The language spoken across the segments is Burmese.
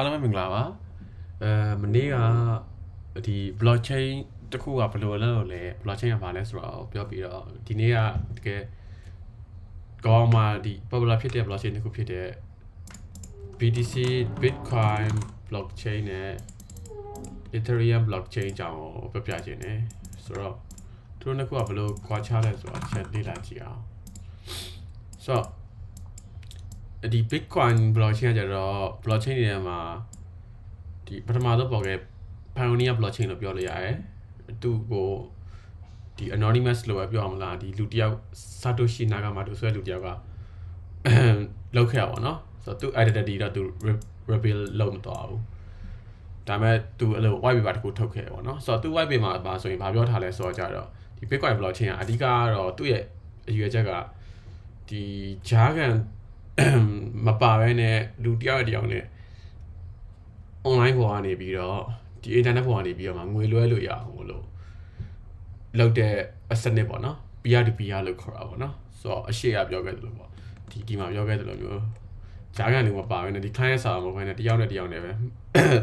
အားလုံးပဲမင်္ဂလာပါမနေ့ကဒီ blockchain တခုကဘယ်လိုလဲလို့လဲ blockchain ကဘာလဲဆိုတော့ပြောပြီးတော့ဒီနေ့ကတကယ်ကောင်းမှဒီ popular ဖြစ်တဲ့ blockchain တခုဖြစ်တဲ့ BTC Bitcoin blockchain နဲ့ Ethereum blockchain အကြောင်းကိုပြောပြခြင်းနဲ့ဆိုတော့သူတို့နှစ်ခုကဘယ်လိုကွာခြားလဲဆိုတော့ချက်လေ့လာကြည့်အောင်ဆိုတော့ဒီ Bitcoin blockchain ကကြတော့ blockchain တွေထဲမှာဒီပထမဆုံးပေါ်ခဲ့ Pioneer blockchain လို့ပြောလို့ရတယ်သူ့ကိုဒီ anonymous လို့ပဲပြောအောင်မလားဒီလူတယောက် Satoshi Nakamoto ဆိုတဲ့လူတယောက်ကလောက်ခဲ့ရပါတော့ဆိုတော့သူ identity တော့သူ reveal လုပ်မတော့ဘူးဒါပေမဲ့သူအဲ့လို white paper တခုထုတ်ခဲ့ပေါ့နော်ဆိုတော့သူ white paper မှာဆိုရင်ဘာပြောထားလဲဆိုတော့ကြတော့ဒီ Bitcoin blockchain ကအဓိကကတော့သူ့ရဲ့အရွယ်ချက်ကဒီဂျားကန်မပါဘဲနဲ့လူတယောက်နဲ့ online ပေါ်ကနေပြီးတော့ဒီ internet ပေါ်ကနေပြီးတော့ငွေလွှဲလို့ရအောင်လို့လောက်တဲ့စနစ်ပေါ့နော် peer to peer လို့ခေါ်တာပေါ့နော်ဆိုတော့အရှိရပြောခဲ့တယ်လို့ပေါ့ဒီမှာပြောခဲ့တယ်လို့မျိုးဂျားကန်လူမပါဘဲနဲ့ဒီ client server မှာပဲတယောက်နဲ့ပဲ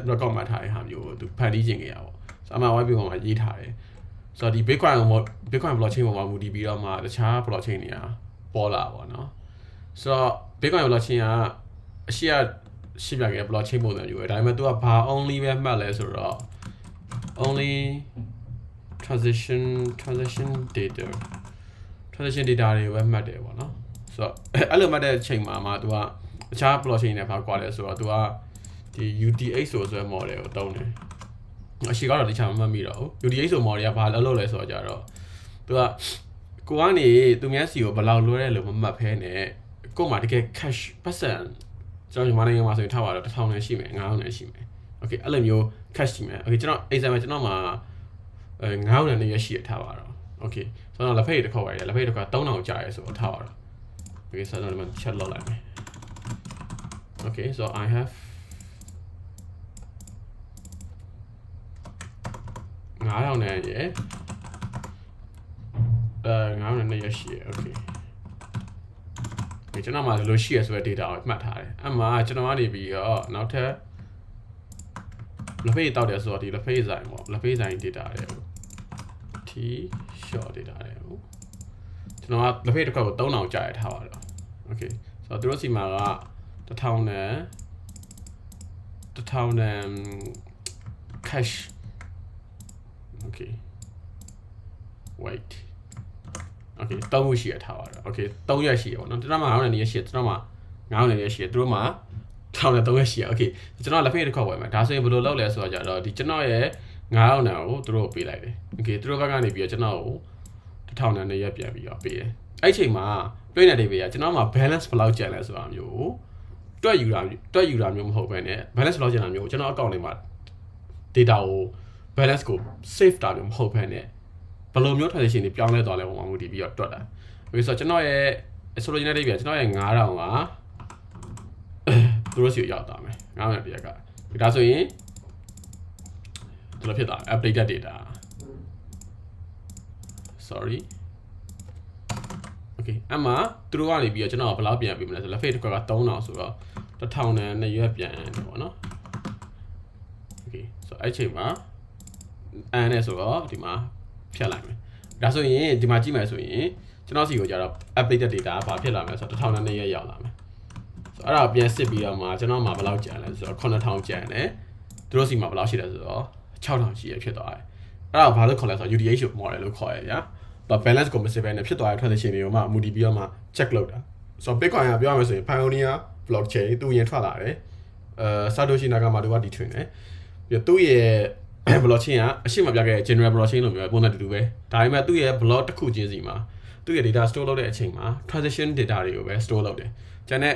record မှတ်ထားတဲ့ဟာမျိုးကိုသူဖန်တီးခြင်းကြရပေါ့ဆိုတော့အမှ white paper မှာရေးထားတယ်ဆိုတော့ဒီ Bitcoin blockchain ပေါ်မှာမူတည်ပြီးတော့မှတခြား blockchain တွေကပေါ်လာပေါ့နော်ဆိုတော့ Bitcoin blockchain ကအရှိရရှင်းပြခဲ့ blockchain ပုံစံမျိုးပဲဒါပေမဲ့သူကဘာ only ပဲမှတ်လဲဆိုတော့ only transaction data တွေပဲမှတ်တယ်ပေါ့နော်ဆိုတော့အဲ့လိုမှတ်တဲ့အချိန်မှာသူကတခြား blockchain တွေဘာကွာလဲဆိုတော့သူကဒီ UTH ဆိုတဲ့ model ကိုတုံးတယ်အရှိကတော့တခြားမမှတ်မိတော့ဘူး UTH ဆို model ကဘာလုပ်လဲဆိုတော့ကြတော့သူကကိုကနေသူများစီကိုဘယ်လောက်လွှဲတယ်လို့မမှတ်ဖဲနဲ့ကို့မှာတကယ် cash ပတ်စံကျွန်တော်ညီမနိုင်ငံမှာဆိုရင်ထားပါတော့1000နဲ့ရှိမယ်9000နဲ့ရှိမယ်โอเคအဲ့လိုမျိုး cash ရှိမယ်โอเคကျွန်တော် example ကျွန်တော်မှာ9000နဲ့ရရှိရထားပါတော့โอเคဆိုတော့လက်ဖက်တစ်ခေါက်ပါရလက်ဖက်တစ်ခေါက်3000ကြာရဲဆိုတော့ထားပါတော့โอเคဆိုတော့ဒီမှာ chat လောက်လိုက်မယ် okay so I have 9000နဲ့ရ9000နဲ့ရရှိရ okayကျွန်တော်မှာလိုရှိရဆိုတဲ့ data ကိုမှတ်ထားတယ်အဲ့မှာကျွန်တော်ကနေပြီးတော့နောက်ထပ်လက်ဖေးတောက်တယ်ဆိုတော့ဒီလက်ဖေးဆိုင်ပေါ့လက်ဖေးဆိုင် data တွေကို t short data တွေကိုကျွန်တော်ကလက်ဖေးတစ်ခါကို3000ကြာရထားပါတော့ okay ဆိုတော့သူတို့စီမှာက1000နဲ့ cash okay wait okay 3ခုရှိရထားပါတော့ okay 3ရက်ရှိရပေါ့နော်ကျွန်တော်မှာ900နဲ့ရက်ရှိကျွန်တော်မှာ900နဲ့ရက်ရှိသူတို့မှာ1000နဲ့3ရက်ရှိရ okay ကျွန်တော်လက်ဖေးတစ်ခေါက်ဝယ်မယ်ဒါဆိုရင်ဘယ်လိုလုပ်လဲဆိုတော့ကြတော့ဒီကျွန်တော်ရဲ့900နဲ့ကိုသူတို့ပေးလိုက်တယ် okay သူတို့ဘက်ကနေပြီးတော့ကျွန်တော်ကို1000နဲ့ရက်ပြန်ပြီးတော့ပေးတယ်အဲ့ချိန်မှာတွင်းနေတဲ့ဘေးကကျွန်တော်မှာ balance ဘယ်လောက်ကျန်လဲဆိုတာမျိုးတွက်ယူတာမျိုးမဟုတ်ဘဲနဲ့ balance ဘယ်လောက်ကျန်တာမျိုးကျွန်တော်အကောင့်ထဲမှာ data ကို balance ကို save တာမျိုးမဟုတ်ဘဲနဲ့ဘယ်လိုမျိုး transaction တွေပြောင်းလဲသွားလဲပုံမှန်မူတည်ပြီးတော့တွက်တာ။ Okay ဆိုတော့ကျွန်တော်ရဲ့ ဆိုလိုချင်တဲ့ဒိတ်ပြကျွန်တော်ရဲ့9000ကသူတို့စီကိုရောက်သွားမယ်။9000တရက်ကဒါဆိုရင်ဒီလိုဖြစ်သွား updated data sorry okay အမှသူတို့ကနေပြီးတော့ကျွန်တော်ဘယ်လောက်ပြန်ပေးမလဲဆိုလက်ဖေးတစ်ခွက်က3000ဆိုတော့1000နဲ့2ရက်ပြန်တယ်ပေါ့နော်။ Okay ဆိုတော့အဲ့ချိန်မှာနဲ့ဆိုတော့ဒီမှာဖြတ်လိုက်မယ်ဒါဆိုရင်ဒီမှာကြည့်မယ်ဆိုရင်ကျွန်တော်စီကိုကြတော့ updated data ဘာဖြစ်လာမလဲဆိုတော့1000နဲ့2ရက်ရောက်လာမယ်ဆိုတော့အဲ့ဒါပြန်စစ်ပြီးတော့မှကျွန်တော်မှာဘယ်လောက်ကျန်လဲဆိုတော့9000ကျန်တယ်သူတို့စီမှာဘယ်လောက်ရှိလဲဆိုတော့6000ရှိရဖြစ်သွားတယ်အဲ့ဒါဘာလို့ခေါ်လဲဆိုတော့ UTH model လို့ခေါ်ရဗျာတော့ balance ကိုမစစ်ဘဲနဲ့ဖြစ်သွားတဲ့ transaction တွေကိုမှမူတည်ပြီးတော့မှ check လုပ်တာဆိုတော့ Bitcoin ကပြောရမယ်ဆိုရင် Pioneer blockchain သူရင်ထွက်လာတယ်Satoshi Nakamoto ကတီထွင်တယ်ပြီးတော့သူ့ရဲ့ blockchain ကအရှိမပြခဲ့တဲ့ general blockchain လို့ပြောပုံစံတူတူပဲဒါပေမဲ့သူ့ရဲ့ block တစ်ခုချင်းစီမှာသူ့ရဲ့ data store လုပ်တဲ့အချိန်မှာ transaction data တွေကိုပဲ store လုပ်တယ်ကျန်တဲ့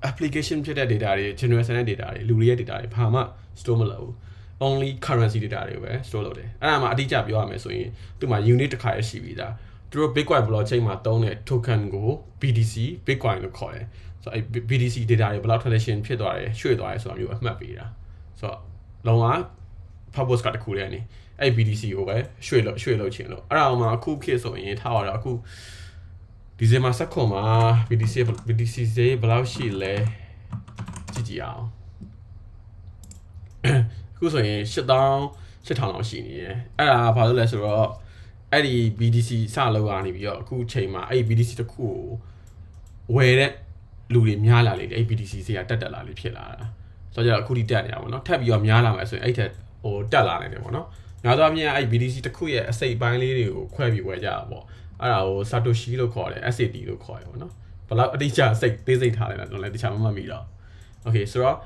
application ဖြစ်တဲ့ data တွေ general ဆန်တဲ့ data တွေလူတွေရဲ့ data တွေဘာမှ store မလုပ်ဘူး only currency data တွေကိုပဲ store လုပ်တယ်အဲ့ဒါမှအတိအကျပြောရမယ်ဆိုရင်သူ့မှာ unit တစ်ခါရရှိပြီးသားသူတို့ Bitcoin blockchain မှာသုံးတဲ့ token ကို BTC Bitcoin လို့ခေါ်တယ်ဆိုတော့အဲ့ BTC data တွေဘယ်လောက် transaction ဖြစ်သွားတယ်ရွှေ့သွားတယ်ဆိုတာမျိုးအမှတ်ပေးတာဆိုတော့လုံးဝpurpose ကတခုတည်းနေအဲ့ BTC ကိုပဲရွှေ့လို့ချင်လို့အဲ့ဒါမှအခုခေတ်ဆိုရင်ထားရတော့အခုဒီဇင်ဘာ16မှာ BTC ဈေးဘယ်လောက်ရှိလဲကြည့်ကြည့်အောင် ခုဆိုရင်8000လောက်ရှိနေတယ်အဲ့ဒါဘာလို့လဲဆိုတော့အဲ့ဒီ BDC စလောက်ကနေပြီးတော့အခုချိန်မှာအဲ့ BDC တစ်ခုကိုဝယ်တဲ့လူတွေများလာလေအဲ့ BDC ဈေးကတက်လာလေဖြစ်လာတာဆိုတော့အခုထိတက်နေတာပေါ့နော်ထပ်ပြီးတော့များလာမယ်ဆိုရင်အဲ့ထက်ဟိုတက်လာနိုင်တယ်ပေါ့နော်များသောအားဖြင့်အဲ့ BDC တစ်ခုရဲ့အစိပ်ပိုင်းလေးတွေကိုခွဲပြီးဝယ်ကြတာပေါ့အဲ့ဒါကို Satoshi လို့ခေါ်တယ် SAT လို့ခေါ်တယ်ပေါ့နော်ဘယ်လောက်အတိအကျစိတ်သေးစိတ်ထားလိုက်တာကျွန်တော်လည်းတခြားမမှတ်မိတော့ Okay ဆိုတော့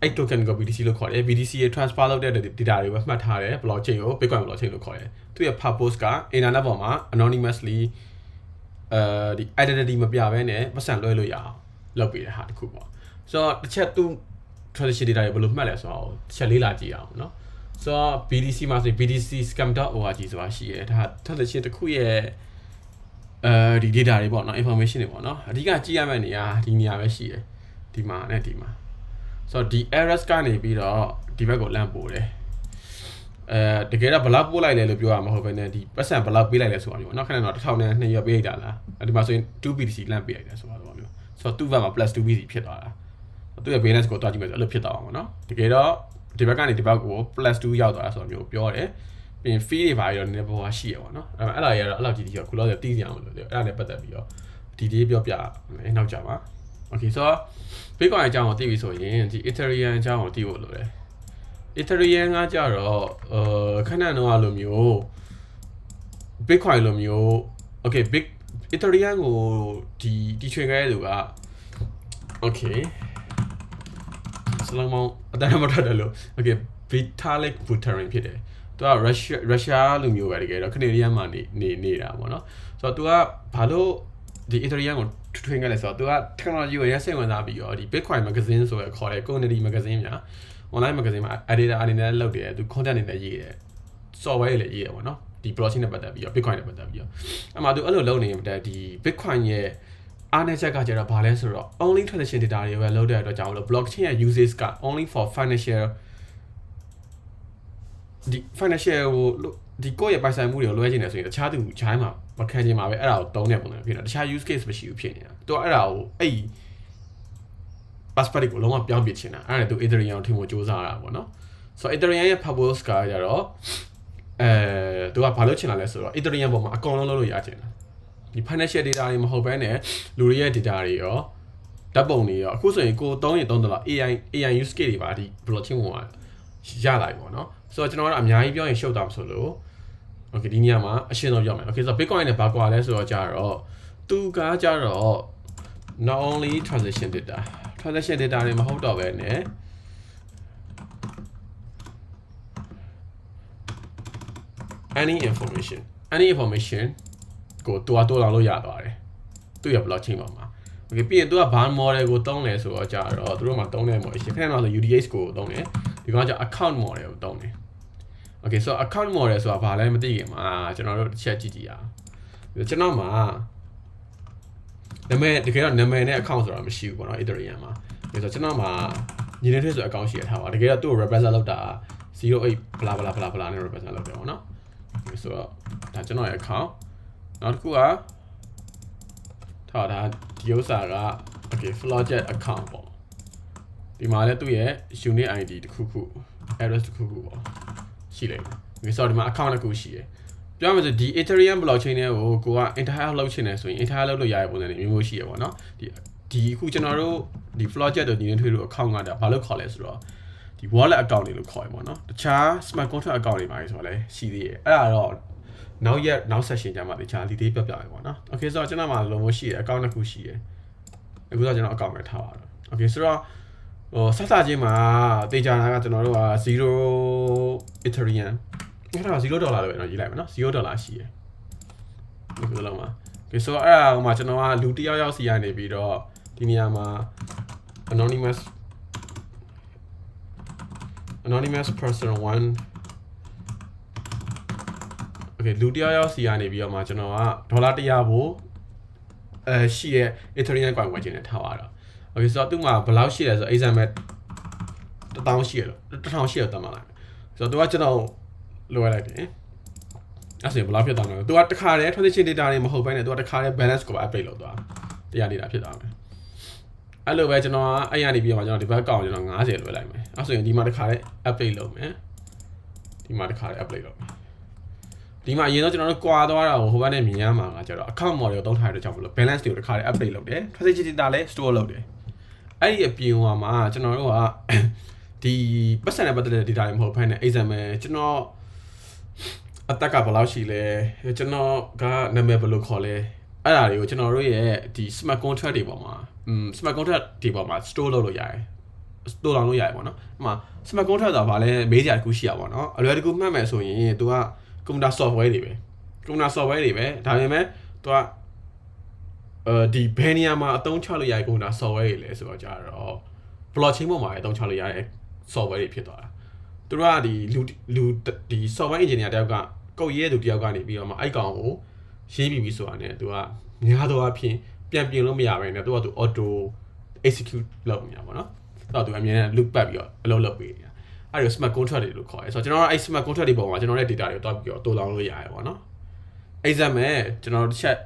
အဲ့ token ကို BTC လို့ခေါ်တယ် BTC ရဲ့ transfer လုပ်တဲ့ data တွေပဲမှတ်ထားတယ် blockchain ကို Bitcoin blockchain လို့ခေါ်တယ်သူရဲ့ purpose က internet ပေါ်မှာ anonymously ဒီ identity မပြဘဲနဲ့ပတ်စံလွှဲလို့ရအောင်လုပ်ပေးတဲ့ဟာတစ်ခုပေါ့ဆိုတော့တစ်ချက်သူ transaction data တွေဘယ်လိုမှတ်လဲဆိုတော့တစ်ချက်လေးလာကြည့်အောင်เนาะဆိုတော့ BTC မှာဆို BTC scam.org ဆိုတာရှိတယ်ဒါ transaction တစ်ခုရဲ့ဒီ data တွေပေါ့เนาะ information တွေပေါ့เนาะအဓိကကြည့်ရမယ့်နေရာဒီနေရာပဲရှိတယ်ဒီမှာနဲ့ဒီမှာဆိုတော့ဒီ errors ကနေပြီးတော့ဒီဘက်ကိုလမ်းပို့တယ်တကယ်တော့ဘလောက်ပို့လိုက်လဲလို့ပြောရမှာမဟုတ်ဘဲနဲ့ဒီပတ်စံဘလောက်ပေးလိုက်လဲဆိုတာမျိုးเนาะခဏတော့1000နဲ့200ပေးလိုက်တာလားဒီမှာဆိုရင် 2BTC လမ်းပေးလိုက်တယ်ဆိုတာမျိုးဆိုတော့သူ့ဘက်မှာ +2BTC ဖြစ်သွားတာသူ့ရဲ့ balance ကိုတွားကြည့်မယ်ဆိုအဲ့လိုဖြစ်သွားအောင်ပေါ့เนาะတကယ်တော့ဒီဘက်ကနေဒီဘက်ကို +2 ရောက်သွားတာဆိုတာမျိုးပြောတယ်ပြီးရင် fee တွေပါပြီးတော့နည်းနည်းပေါ်ရှိရပါတော့เนาะအဲ့ဒါရတော့အဲ့လောက်ကြီးကြီးခုလောက်တီးကြအောင်လို့အဲ့ဒါနဲ့ပတ်သက်ပြီးတော့ဒီဒီပြောပြနောက်ကြပါ Okay ဆိုတော့ Bitcoin အကြောင်းကိုသိပြီဆိုရင်ဒီ Ethereum အကြောင်းကိုသိဖို့လိုတယ် Ethereum ကကြတော့ခဏတော့လိုမျိုး Bitcoin လိုမျိုး Okay Ethereum ကိုဒီချွေခဲ့တဲ့လူက Okay စလုံးမောင်းအတန်းမထွက်တယ်လို့ Okay Vitalik Buterin ဖြစ်တယ်သူကရုရှားလူမျိုးပဲတကယ်တော့ Canadian မှာနေတာပေါ့နော်ဆိုတော့သူကဘာလို့ဒီ Ethereum ကိုထွင်ခဲ့လဲဆိုတော့သူက technology ကိုရစိတ်ဝင်စားပြီးတော့ဒီ Bitcoin magazine ဆိုရခေါ်တဲ့ community magazine ညာ online magazine မှာ editor အနေနဲ့လုပ်တယ်သူ content တွေလည်းရေးတယ် software တွေလည်းရေးတယ်ပေါ့နော်ဒီ blockchain နဲ့ပတ်သက်ပြီးတော့ Bitcoin နဲ့ပတ်သက်ပြီးတော့အဲ့မှာသူအဲ့လိုလုပ်နေတယ်ဒီ Bitcoin ရဲ့အားနည်းချက်ကကျတော့ဘာလဲဆိုတော့ only transaction data တွေပဲလုပ်တဲ့အတွက်ကြောင့်လို့ blockchain ရဲ့ usage က only for financial ဒီ financial ဒီကိုယ့်ရဲ့ပိုင်ဆိုင်မှုတွေကိုလွှဲချင်တယ်ဆိုရင်တခြားသူခြိုင်းမှာမခံချင်ပါပဲအဲ့ဒါကိုသုံးတဲ့ပုံစံဖြစ်နေတာတခြား use case မရှိဘူးဖြစ်နေတာသူကအဲ့ဒါကိုအဲ့ passport ကိုလုံးဝပြောင်းပြချင်တာအဲ့ဒါသူ Ethereum ကိုထင်ဖို့စူးစမ်းရတာပေါ့နော်ဆိုတော့ Ethereum ရဲ့ purpose ကကြတော့သူကဘာလို့ချင်တာလဲဆိုတော့ Ethereum ပေါ်မှာအကုန်လုံးလုပ်လို့ရချင်တာဒီ financial data တွေမဟုတ်ဘဲနဲ့လူတွေရဲ့ data တွေရောဓာတ်ပုံတွေရောအခုဆိုရင်ကိုသုံးရင်သုံးတယ်လား AI use case တွေပါဒီ blockchain ပေါ်မှာရလာပြီပေါ့နော်ဆိုတော့ကျွန်တော်တို့အများကြီးပြောရင်ရှုပ်တာမဆိုလို့ Okay ဒီနေရာမှာအရှင်းဆုံးပြောမယ် Okay ဆိုတော့ Bitcoin နဲ့ဘာကွာလဲဆိုတော့ကြတော့သူကကြတော့ not only transaction data တွေမဟုတ်တော့ပဲね any information ကိုတူလောင်လို့ရသွားတယ်သူ့ရဲ့ blockchain ပေါ်မှာ Okay ပြီးရင်သူကဘာ model ကိုသုံးလဲဆိုတော့ကြတော့သူတို့မှာသုံးတဲ့ model ရှင်းခဏတော့ဆို UDX ကိုသုံးတယ်ဒီကောင်က account model ကိုသုံးတယ် Okay so account model ဆိုတာဘာလဲမသိခင်မှာကျွန်တော်တို့တစ်ချက်ကြည့်ကြည့်အောင်ကျွန်တော်မှာနာမည်တကယ်တော့နာမည်နဲ့ account ဆိုတာမရှိဘူးပေါ့နော် Ethereum မှာဆိုတော့ကျွန်တော်မှာညီနေထွေးဆို account ရှိရထားပါတကယ်တော့သူ့ကို represent လုပ်တာ08 bla bla bla bla နဲ့ represent လုပ်တယ်ပေါ့နော်ဆိုတော့ဒါကျွန်တော်ရဲ့ account နောက်တစ်ခုကထားတာဒီဥစ္စာက Okay Flowjet account ပေါ့ဒီမှာလည်းသူ့ရဲ့ unique ID တစ်ခုခု address တစ်ခုခုပေါ့ရှိလိမ့်မယ်ဆိုတော့ဒီမှာ account တစ်ခုရှိတယ်ပြောမှဆိုဒီ Ethereum blockchain တွေကိုက entire လုပ်ချင်တယ်ဆိုရင် entire လုပ်လို့ရတဲ့ပုံစံတွေမျိုးရှိရပါတော့ဒီအခုကျွန်တော်တို့ဒီ Flowjet တို့ညီနေထွေးတို့ account ကဒါဘာလို့ခေါ်လဲဆိုတော့ဒီ wallet account တွေလို့ခေါ်ရပါတော့တခြား smart contract account တွေပါဆိုတော့လည်းရှိသေးတယ်အဲ့ဒါတော့နောက် session ကြမှာတခြား detail ပြပြမယ်ပေါ့နော် Okay ဆိုတော့ကျွန်တော်မှာလုံးဝရှိတယ် account တစ်ခုရှိတယ်အခုတော့ကျွန်တော် account ပဲထားပါတော့ Okay ဆိုတော့ဆက်စားချင်းမှာတေချာတာကကျွန်တော်တို့က0 Ethereum အဲ့ဒါ$0လို့ပဲတော့ရေးလိုက်မယ်နော်$0ရှိတယ်ဒီလိုလုံးမှာ Okay ဆိုတော့အဲ့ဒါဟိုမှာကျွန်တော်ကလူတစ်ယောက်စီကနေပြီးတော့ဒီနေရာမှာ anonymous person 1 Okay လူတစ်ယောက်စီကနေပြီးတော့မှကျွန်တော်က$100ဖို့ရှိတဲ့ Ethereum coin ဝယ်ခြင်းနဲ့ထားပါတော့ Okay ဆိုတော့သူ့မှာဘယ်လောက်ရှိလဲဆိုတော့ example 1000ရှိရလို့1000ရှိရတတ်မှလာဆိုတော့သူကကျွန်တော်လိုရလိုက်တယ်အဲ့ဆိုဘယ်လောက်ဖြစ်သွားမလဲသူကတစ်ခါတည်း transaction data တွေမဟုတ်ဘဲနဲ့သူကတစ်ခါတည်း balance ကို update လုပ်သွားတရား data ဖြစ်သွားမယ် အဲ့လိုပဲကျွန်တော်အဲ့ရနေပြီးတော့ကျွန်တော်ဒီဘက်ကောင်ကျွန်တော်90လွှဲလိုက်မယ်အဲ့ဆိုရင်ဒီမှာတစ်ခါလေး update လုပ်မယ်ဒီမှာတစ်ခါလေး update လုပ်မယ်ဒီမှာအရင်တော့ကျွန်တော်တို့ကွာသွားတာကိုဟိုဘက်နဲ့မြင်ရမှာကကျတော့ account model ကိုသုံးထားတဲ့ကြောင့်မလို့ balance တွေကိုတစ်ခါလေး update လုပ်တယ် transaction data လည်း store လုပ်တယ်အဲ့ဒီအပြင်ဟိုမှာကျွန်တော်တို့ကဒီပတ်စံနဲ့ပတ်သက်တဲ့ data တွေမဟုတ်ဘဲနဲ့ example ကျွန်တော်အသက်ကဘယ်လောက်ရှိလဲကျွန်တော်ကနာမည်ဘယ်လိုခေါ်လဲအဲ့ဒါတွေကိုကျွန်တော်တို့ရဲ့ဒီ smart contract တွေပေါ်မှာsmart contract တွေပေါ်မှာ store လုပ်လို့ရတယ် store လုပ်လို့ရတယ်ပေါ့နော်အဲ့မှာ smart contract ဆိုတာဗာလဲမေးစရာတခုရှိရပါတော့နော်အလွယ်တကူမှတ်မယ်ဆိုရင် तू က computer software တွေပဲ computer software တွေပဲဒါပေမဲ့ तू ကဒီဘယ်နေရာမှာအသုံးချလို့ရတဲ့ computer software တွေလဲဆိုတော့ကြတော့ blockchain ပေါ်မှာအသုံးချလို့ရတဲ့ software တွေဖြစ်သွားတာသူတို့ကဒီလူဒီ software engineer တယောက်ကကုတ်ရေးသူတယောက်ကနေပြီးတော့မှအဲ့ကောင်ကိုရေးပြီးဆိုတာနဲ့ तू ကများသောအားဖြင့်ပြန်ပြင်လို့မရဘဲနဲ့ तू က auto execute လုပ်နေတာပေါ့နော်အဲ့တော့ तू အမြဲတမ်း loop ပတ်ပြီးတော့အလုပ်လုပ်ပေးနေတာအဲ့ဒါ smart contract တွေလို့ခေါ်တယ်ဆိုတော့ကျွန်တော်တို့အဲ့ smart contract တွေပေါ်မှာကျွန်တော်ရဲ့ data တွေကိုတွားပြီးတော့တိုးလောင်းလို့ရတယ်ပေါ့နော် example ကျွန်တော်တစ်ချက်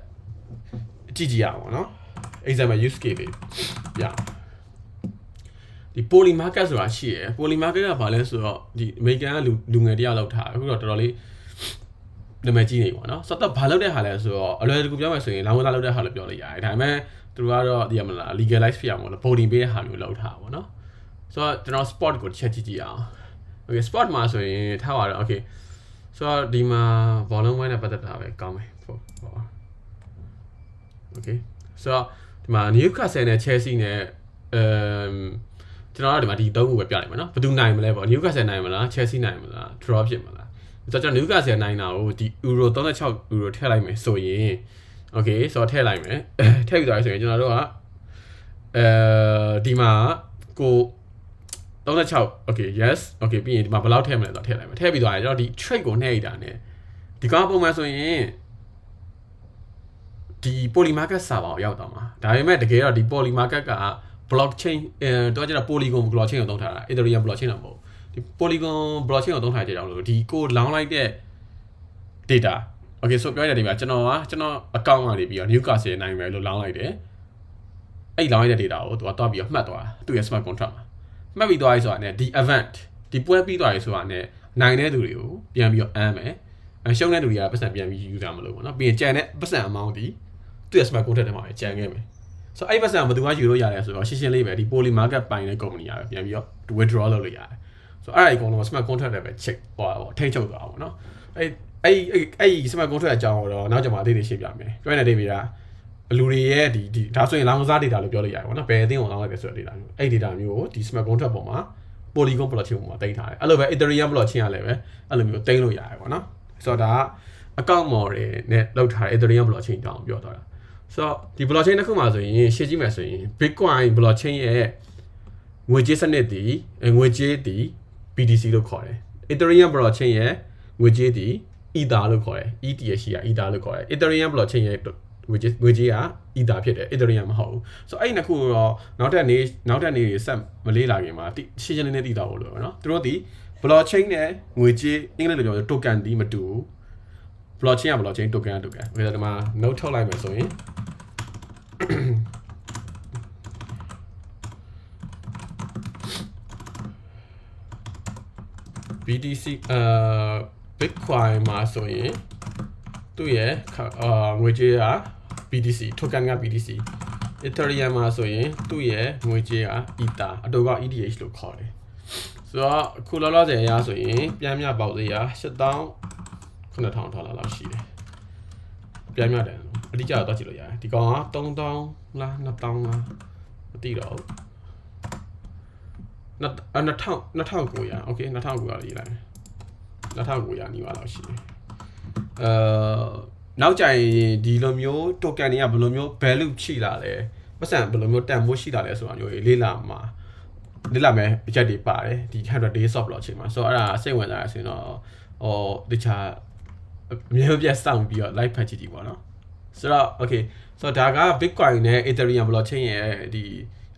ကြည့်ကြည့်ရအောင်နော် example use case တွေပြဒီ poly market ဆိုတာရှိရယ် poly market ကဘာလဲဆိုတော့ဒီ American ကလူငယ်တယောက်လောက်ထားအခုတော့တော်တော်လေးနာမည်ကြီးနေပေါ့နော်ဆိုတော့ဘာလုပ်တဲ့ဟာလဲဆိုတော့အလွယ်တကူပြောမယ်ဆိုရင်လောင်းဝသားလုပ်တဲ့ဟာလို့ပြောလို့ရတယ်ဒါပေမဲ့သူတို့ကတော့ဒီမလား legalize ဖြစ်အောင်လို့ voting ပေးတဲ့ဟာမျိုးလုပ်ထားပါပေါ့နော်ဆိုတော့ကျွန်တော် sport ကိုတစ်ချက်ကြည့်ကြည့်အောင် okay sport မှာဆိုရင်ထားပါတော့ okay ဆိုတော့ဒီမှာ volume ဝဲနဲ့ပတ်သက်တာပဲကောင်းမယ်ဟုတ် okay ဆိုတော့ဒီမှာ Newcastle နဲ့ Chelsea နဲ့ကျွန်တော်တို့ဒီမှာဒီ၃ခုပဲပြလိုက်မယ်နော်ဘယ်သူနိုင်မလဲပေါ့ Newcastle နိုင်မလား Chelsea နိုင်မလား draw ဖြစ်မလားဆိုတော့ကျွန်တော် Newcastle နိုင်တာကိုဒီ euro 36 euro ထည့်လိုက်မယ်ဆိုရင် okay ဆိုတော့ထည့်လိုက်မယ်ထည့်ပြီးသွားပြီဆိုရင်ကျွန်တော်တို့ကဒီမှာကို36 okay yes okay ပြီးရင်ဒီမှာဘယ်လောက်ထည့်မလဲဆိုတော့ထည့်လိုက်မယ်ထည့်ပြီးသွားရင်ကျွန်တော်ဒီ trade ကိုနှိပ်တာနဲ့ဒီကောင်ပုံမှန်ဆိုရင်ဒီ poly market server ကိုရောက်သွားမှာဒါပေမဲ့တကယ်တော့ဒီ poly market က blockchain တော့ကျတော့ polygon blockchain ကိုသုံးထားတာ ethereum blockchain တော့မဟုတ်ဒီ polygon blockchain ကိုသုံးထားကြအောင်လို့ဒီကိုလောင်းလိုက်တဲ့ data okay ဆိုပြောရတဲ့ဒီမှာကျွန်တော် account ကနေပြီးတော့ Newcastle နိုင်မယ်လို့လောင်းလိုက်တယ်အဲ့လောင်းလိုက်တဲ့ data ကိုသူကတွားပြီးတော့မှတ်သွားတာသူ့ရဲ့ smart contract မှာမှတ်ပြီးသွားပြီဆိုတာနဲ့ဒီ event ဒီပွဲပြီးသွားပြီဆိုတာနဲ့နိုင်တဲ့သူတွေကိုပြန်ပြီးတော့အမ်းမယ်ရှုံးတဲ့သူတွေကပတ်စံပြန်ပြီးယူတာမလို့ပေါ့နော်ပြီးရင်ကြံတဲ့ပတ်စံ amount ဒီသူ့ရဲ့ smart contract ထဲမှာပဲကြံခဲ့မယ်ဆိုတော့အဲ့ပတ်စံဘယ်သူမှယူလို့ရတယ်ဆိုတော့ရှင်းရှင်းလေးပဲဒီ poly market ပိုင်တဲ့ company ကပဲပြန်ပြီးတော့ withdraw လုပ်လို့ရတယ်ဆိုတော့အဲ့ဒီအကုန်လုံး smart contract တွေပဲ check ဟိုထိန်းချုပ်သွားအောင်ပေါ့နော်အဲ့ smart contract အကြောင်းတော့နောက်ကျမှအသေးသေးရှင်းပြမယ်ပြောနေတဲ့ data လူတွေရဲ့ဒီဒါဆိုရင်လောင်းကစား data လို့ပြောလို့ရတယ်ပေါ့နော်ဘယ်အသင်းကိုလောင်းလိုက်တယ်ဆိုတဲ့ data မျိုးအဲ့ data မျိုးကိုဒီ smart contract ပေါ်မှာ polygon blockchain ပေါ်မှာတင်ထားတယ်အဲ့လိုပဲ ethereum blockchain ကလည်းပဲအဲ့လိုမျိုးတင်လို့ရတယ်ပေါ့နော်ဆိုတော့ဒါက account model နဲ့လောက်ထားတဲ့ ethereum blockchain အကြောင်းပြောသွားတာဆိုတော့ဒီ blockchain တစ်ခုမှာဆိုရင်ရှင်းကြည့်မယ်ဆိုရင် bitcoin blockchain ရဲ့ငွေကြေးစနစ်ဒီငွေကြေးဒီ BTC လို့ခေါ်တယ် ethereum blockchain ရဲ့ငွေကြေးဒီ ether လို့ခေါ်တယ် ETH ရှိတာ ether လို့ခေါ်တယ် ethereum blockchain ရဲ့ငွေကြေးက ether ဖြစ်တယ် ethereum မဟုတ်ဘူးဆိုတော့အဲ့နှစ်ခုတော့နောက်ထပ်နေဆက်မလေးလာခင်မှာရှင်းရှင်းလင်းလင်းသိတာဖို့လို့ပဲเนาะသူတို့ဒီ blockchain နဲ့ငွေကြေးအင်္ဂလိပ်လိုပြော token ဒီမတူဘူး blockchain က blockchain token က token ဒါဆိုဒီမှာ note ထုတ်လိုက်မယ်ဆိုရင်BTC Bitcoin မှာဆိုရင်သူ့ရဲ့ငွေကြေးက BTC token က BTC Ethereum မှာဆိုရင်သူ့ရဲ့ငွေကြေးက Ether အတူက ETH လို့ခေါ်တယ်ဆိုတော့အခုလောလောဆယ်အရဆိုရင်ပြန်မြပေါက်သေးရ$8,000 လောက်ရှိတယ်ပြန်မြတယ်အတိအကျတော့ကြည့်လို့ရတယ်ဒီကောင်က$3,000လား$2,000လားမသိတော့ဘူး2900 okay 2900ရေးလိုက်2900နီးပါးလောက်ရှိတယ်နောက်ကြရင်ဒီလိုမျိုး token တွေကဘယ်လိုမျိုး value ရှိလာလဲပတ်စံဘယ်လိုမျိုးတန်ဖိုးရှိလာလဲဆိုတာမျိုးလေးလာမယ်အချက်တွေပါတယ်ဒီ100 days of blockchain မှာဆိုတော့အဲ့ဒါစိတ်ဝင်စားရဆိုရင်တော့တခြားအများကြီးစောင့်ပြီးတော့ live ဖတ်ကြည့်ကြည့်ပါနော်ဆိုတော့ okay ဆိုတော့ဒါက Bitcoin နဲ့ Ethereum blockchain ရဲ့ဒီ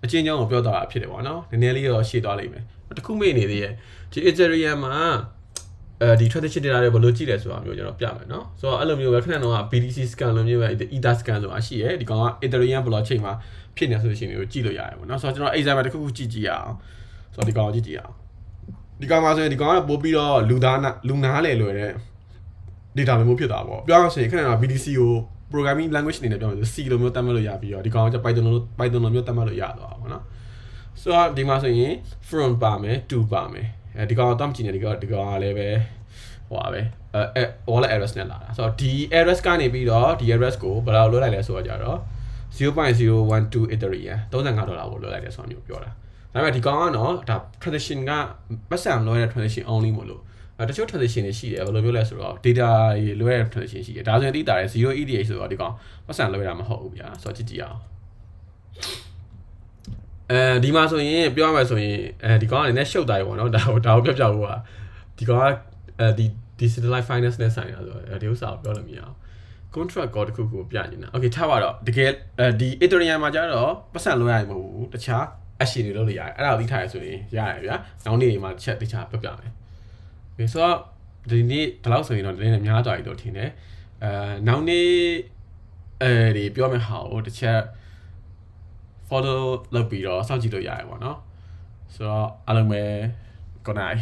အချင်းချင်းကိုပြောတာဖြစ်တယ်ပေါ့နော်နည်းနည်းလေးတော့ရှေ့သွားလိမ့်မယ်တခုမေ့နေသေးရဲ့ဒီ Ethereum မှာ ဒီ transaction data တွေဘယ်လိုကြည့်လဲဆိုတာမျိုးကျွန်တော်ပြမယ်နော်ဆိုတော့အဲ့လိုမျိုးပဲခဏတော့ BTC scan လိုမျိုးပဲ Ether scan ဆိုတာရှိရဲဒီကောင်က Ethereum blockchain မှာဖြစ်နေဆိုလို့ရှိရင်မျိုးကြည့်လို့ရတယ်ပေါ့နော်ဆိုတော့ကျွန်တော် example တစ်ခုခုကြည့်ရအောင်ဆိုတော့ဒီကောင်ကိုကြည့်ရအောင်ဒီကောင်မှာဆိုရင်ဒီကောင်ကပို့ပြီးတော့လူနာလေလွယ်တဲ့ data မျိုးဖြစ်တာပေါ့ပြောရအောင်ဆိုရင်ခဏတော့ BTC ကို programming language အနေနဲ့ပြောမယ်ဆို C လိုမျိုးတတ်မှတ်လို့ရပြီးတော့ဒီကောင်က Python လိုမျိုးတတ်မှတ်လို့ရသွားပါဘောနော်ဆိုတော့ဒီမှာဆိုရင် from ပါမယ် to ပါမယ်ဒီကောင်တော့မကြည့်နေဒီကောင်ကလည်းပဲဟိုပါပဲwallet address နဲ့လာတာဆိုတော့ဒီ address ကနေပြီးတော့ဒီ address ကိုဘယ်လောက်လွှဲလိုက်လဲဆိုတော့ကြတော့ 0.012 Ethereum $35ကိုလွှဲလိုက်တယ်ဆိုတာမျိုးပြောတာဒါပေမဲ့ဒီကောင်ကတော့ဒါ transaction ကပတ်စံလွှဲတဲ့ transaction only မို့လို့တချို့ transaction တွေရှိတယ်ဘယ်လိုမျိုးလဲဆိုတော့ data တွေလွှဲတဲ့ transaction ရှိတယ်ဒါဆိုရင်တိတာတယ် 0 ETH ဆိုတော့ဒီကောင်ပတ်စံလွှဲတာမဟုတ်ဘူးဗျာဆိုတော့ကြည့်အောင်ဒီမှာဆိုရင်ပြောရမယ်ဆိုရင်ဒီကောင်ကလည်းရှုပ်တာရေပေါ့နော်ဒါကိုပြောဖို့ကဒီကောင်ကဒီ decentralized finance နဲ့ဆိုင်တာဆိုတော့ဒီဥစ္စာကိုပြောလို့မရအောင် contract ကောတစ်ခုခုပြနေတာ okay ထားပါတော့တကယ်ဒီ Ethereum မှာကျတော့ပတ်စံလွှဲရမှာမဟုတ်ဘူးတခြား action တွေလုပ်လို့ရတယ်အဲ့ဒါကိုသိထားရဆိုရင်ရတယ်ဗျာနောက်နေ့တွေမှာတစ်ချက်တခြားပြောပြမယ်okay ဆိုတော့ဒီနေ့ဒီလောက်ဆိုရင်တော့လည်းများသွားပြီတော့ထင်တယ်နောက်နေ့ဒီပြောမယ်ဟာကိုတစ်ချက် follow လုပ်ပြီးတော့စောင့်ကြည့်လို့ရတယ်ပေါ့နော်ဆိုတော့အားလုံးပဲ good night